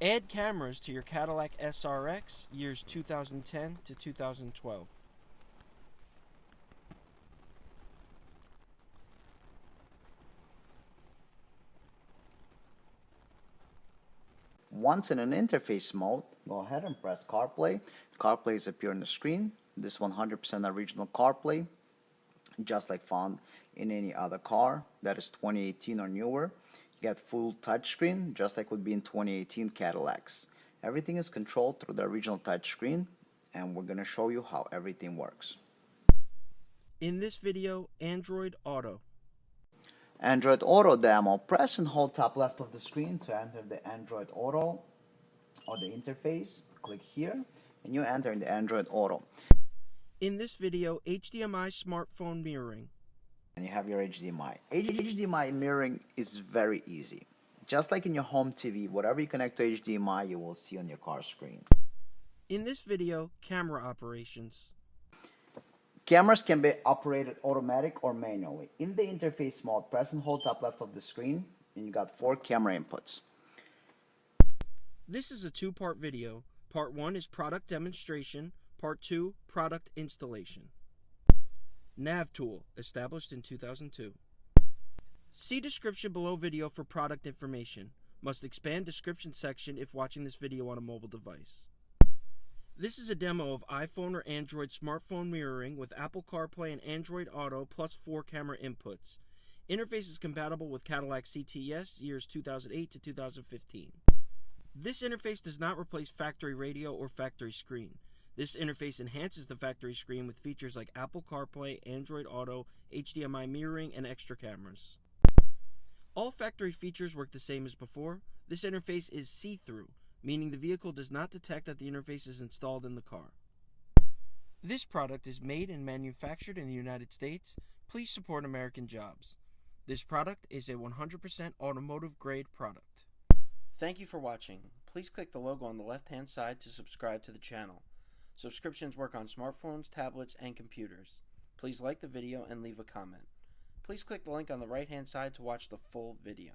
Add cameras to your Cadillac SRX years 2010 to 2012. Once in an interface mode, go ahead and press CarPlay. CarPlay is appear on the screen. This 100% original CarPlay, just like found in any other car that is 2018 or newer. You get full touchscreen, just like would be in 2018 Cadillacs. Everything is controlled through the original touchscreen, and we're going to show you how everything works. In this video, Android Auto. Android Auto demo. Press and hold top left of the screen to enter the Android Auto or the interface. Click here and you enter in the Android Auto. In this video, HDMI smartphone mirroring. And you have your HDMI. HDMI mirroring is very easy. Just like in your home TV, whatever you connect to HDMI, you will see on your car screen. In this video, camera operations. Cameras can be operated automatic or manually. In the interface mode, press and hold top left of the screen, and you got 4 camera inputs. This is a two-part video. Part 1 is product demonstration. Part 2, product installation. NavTool, established in 2002. See description below video for product information. Must expand description section if watching this video on a mobile device. This is a demo of iPhone or Android smartphone mirroring with Apple Carplay and Android Auto plus 4 camera inputs. Interface is compatible with Cadillac CTS years 2008 to 2015. This interface does not replace factory radio or factory screen. This interface enhances the factory screen with features like Apple CarPlay, Android Auto, HDMI mirroring, and extra cameras. All factory features work the same as before. This interface is see-through, meaning the vehicle does not detect that the interface is installed in the car. This product is made and manufactured in the United States. Please support American jobs. This product is a 100% automotive-grade product. Thank you for watching. Please click the logo on the left-hand side to subscribe to the channel. Subscriptions work on smartphones, tablets, and computers. Please like the video and leave a comment. Please click the link on the right-hand side to watch the full video.